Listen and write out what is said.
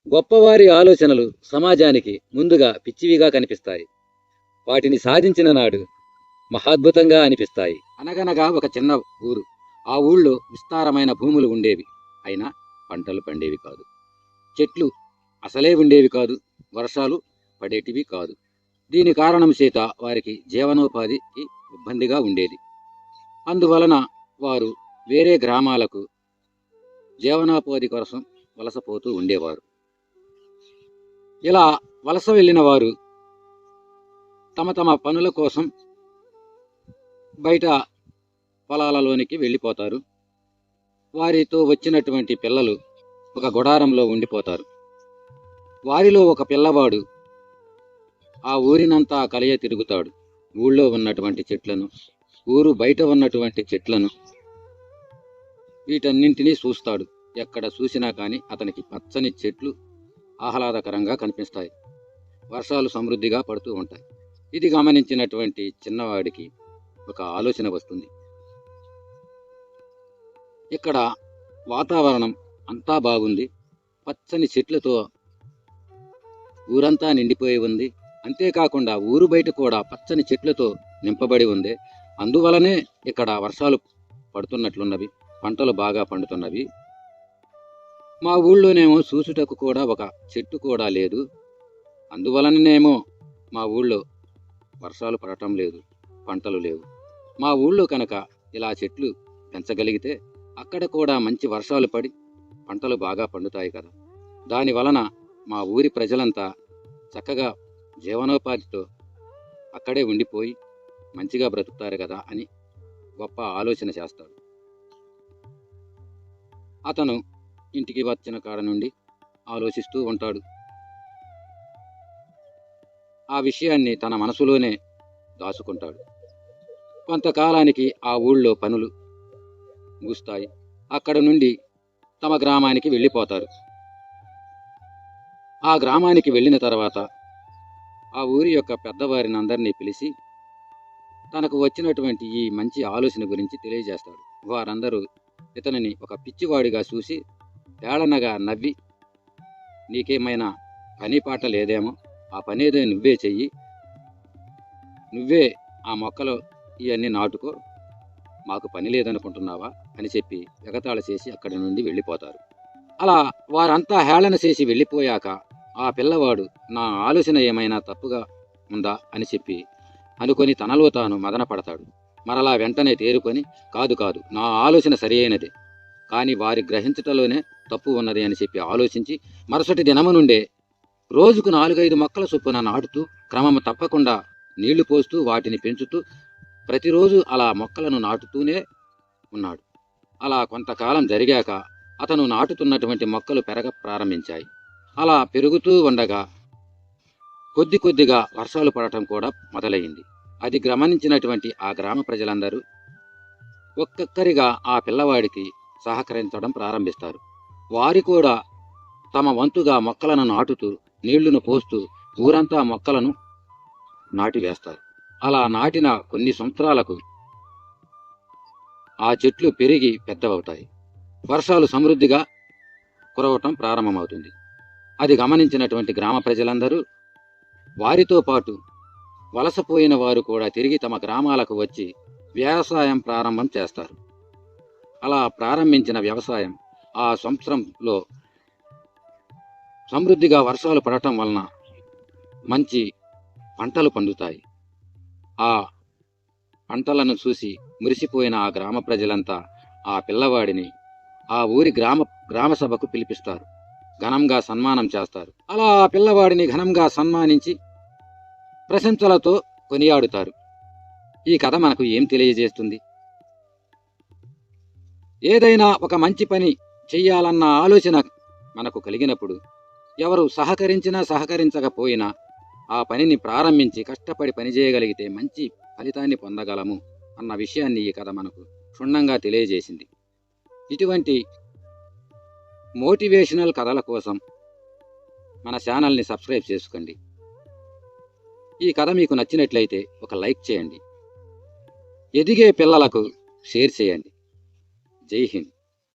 గొప్పవారి ఆలోచనలు సమాజానికి ముందుగా పిచ్చివిగా కనిపిస్తాయి. వాటిని సాధించిన నాడు మహాద్భుతంగా అనిపిస్తాయి. అనగనగా ఒక చిన్న ఊరు. ఆ ఊళ్ళో విస్తారమైన భూములు ఉండేవి. అయినా పంటలు పండేవి కాదు. చెట్లు అసలే ఉండేవి కాదు. వర్షాలు పడేటివి కాదు. దీని కారణం చేత వారికి జీవనోపాధికి ఇబ్బందిగా ఉండేది. అందువలన వారు వేరే గ్రామాలకు జీవనోపాధి కోసం వలసపోతూ ఉండేవారు. ఇలా వలస వెళ్ళిన వారు తమ తమ పనుల కోసం బయట పొలాలలోనికి వెళ్ళిపోతారు. వారితో వచ్చినటువంటి పిల్లలు ఒక గుడారంలో ఉండిపోతారు. వారిలో ఒక పిల్లవాడు ఆ ఊరినంతా కలియ తిరుగుతాడు. ఊళ్ళో ఉన్నటువంటి చెట్లను, ఊరు బయట ఉన్నటువంటి చెట్లను, వీటన్నింటినీ చూస్తాడు. ఎక్కడ చూసినా కానీ అతనికి పచ్చని చెట్లు ఆహ్లాదకరంగా కనిపిస్తాయి. వర్షాలు సమృద్ధిగా పడుతూ ఉంటాయి. ఇది గమనించినటువంటి చిన్నవాడికి ఒక ఆలోచన వస్తుంది. ఇక్కడ వాతావరణం అంతా బాగుంది. పచ్చని చెట్లతో ఊరంతా నిండిపోయి ఉంది. అంతేకాకుండా ఊరు బయట కూడా పచ్చని చెట్లతో నింపబడి ఉంది. అందువలనే ఇక్కడ వర్షాలు పడుతున్నట్లున్నవి, పంటలు బాగా పండుతున్నవి. మా ఊళ్ళోనేమో చూసుటకు కూడా ఒక చెట్టు కూడా లేదు. అందువలననేమో మా ఊళ్ళో వర్షాలు పడటం లేదు, పంటలు లేవు. మా ఊళ్ళో కనుక ఇలా చెట్లు పెంచగలిగితే అక్కడ కూడా మంచి వర్షాలు పడి పంటలు బాగా పండుతాయి కదా. దాని వలన మా ఊరి ప్రజలంతా చక్కగా జీవనోపాధితో అక్కడే ఉండిపోయి మంచిగా బ్రతుకుతారు కదా అని గొప్ప ఆలోచన చేస్తాడు. అతను ఇంటికి వచ్చిన కాడ నుండి ఆలోచిస్తూ ఉంటాడు. ఆ విషయాన్ని తన మనసులోనే దాచుకుంటాడు. కొంతకాలానికి ఆ ఊళ్ళో పనులు ముగుస్తాయి. అక్కడ నుండి తమ గ్రామానికి వెళ్ళిపోతారు. ఆ గ్రామానికి వెళ్ళిన తర్వాత ఆ ఊరి యొక్క పెద్దవారిని అందరినీ పిలిచి తనకు వచ్చినటువంటి ఈ మంచి ఆలోచన గురించి తెలియజేస్తాడు. వారందరూ ఇతనిని ఒక పిచ్చివాడిగా చూసి ఏళనగా నవ్వి, నీకేమైనా పని పాట లేదేమో, ఆ పనేదో నువ్వే చెయ్యి, నువ్వే ఆ మొక్కలు ఇవన్నీ నాటుకో, మాకు పని లేదనుకుంటున్నావా అని చెప్పి ఎగతాళి చేసి అక్కడి నుండి వెళ్ళిపోతారు. అలా వారంతా హేళన చేసి వెళ్ళిపోయాక ఆ పిల్లవాడు నా ఆలోచన ఏమైనా తప్పుగా ఉందా అని చెప్పి అనుకొని తనలో తాను మదన పడతాడు. మరలా వెంటనే తేరుకొని, కాదు కాదు, నా ఆలోచన సరి అయినదే, కానీ వారి గ్రహించటంలోనే తప్పు ఉన్నది అని చెప్పి ఆలోచించి మరుసటి దినము నుండే రోజుకు 4-5 మొక్కల చొప్పున నాటుతూ క్రమము తప్పకుండా నీళ్లు పోస్తూ వాటిని పెంచుతూ ప్రతిరోజు అలా మొక్కలను నాటుతూనే ఉన్నాడు. అలా కొంతకాలం జరిగాక అతను నాటుతున్నటువంటి మొక్కలు పెరగ ప్రారంభించాయి. అలా పెరుగుతూ ఉండగా కొద్ది కొద్దిగా వర్షాలు పడటం కూడా మొదలైంది. అది గమనించినటువంటి ఆ గ్రామ ప్రజలందరూ ఒక్కొక్కరిగా ఆ పిల్లవాడికి సహకరించడం ప్రారంభిస్తారు. వారి కూడా తమ వంతుగా మొక్కలను నాటుతూ నీళ్లను పోస్తూ ఊరంతా మొక్కలను నాటివేస్తారు. అలా నాటిన కొన్ని సంవత్సరాలకు ఆ చెట్లు పెరిగి పెద్దవవుతాయి. వర్షాలు సమృద్ధిగా కురవటం ప్రారంభమవుతుంది. అది గమనించినటువంటి గ్రామ ప్రజలందరూ వారితో పాటు వలసపోయిన వారు కూడా తిరిగి తమ గ్రామాలకు వచ్చి వ్యవసాయం ప్రారంభం చేస్తారు. అలా ప్రారంభించిన వ్యవసాయం ఆ సంవత్సరంలో సమృద్ధిగా వర్షాలు పడటం వలన మంచి పంటలు పండుతాయి. ఆ పంటలను చూసి మురిసిపోయిన ఆ గ్రామ ప్రజలంతా ఆ పిల్లవాడిని ఆ ఊరి గ్రామ సభకు పిలిపిస్తారు. ఘనంగా సన్మానం చేస్తారు. అలా ఆ పిల్లవాడిని ఘనంగా సన్మానించి ప్రశంసలతో కొనియాడుతారు. ఈ కథ మనకు ఏం తెలియజేస్తుంది? ఏదైనా ఒక మంచి పని చెయ్యాలన్న ఆలోచన మనకు కలిగినప్పుడు ఎవరు సహకరించినా సహకరించకపోయినా ఆ పనిని ప్రారంభించి కష్టపడి పనిచేయగలిగితే మంచి ఫలితాన్ని పొందగలము అన్న విషయాన్ని ఈ కథ మనకు క్షుణ్ణంగా తెలియజేసింది. ఇటువంటి మోటివేషనల్ కథల కోసం మన ఛానల్ని సబ్స్క్రైబ్ చేసుకోండి. ఈ కథ మీకు నచ్చినట్లయితే ఒక లైక్ చేయండి. ఎదిగే పిల్లలకు షేర్ చేయండి. జై హింద్.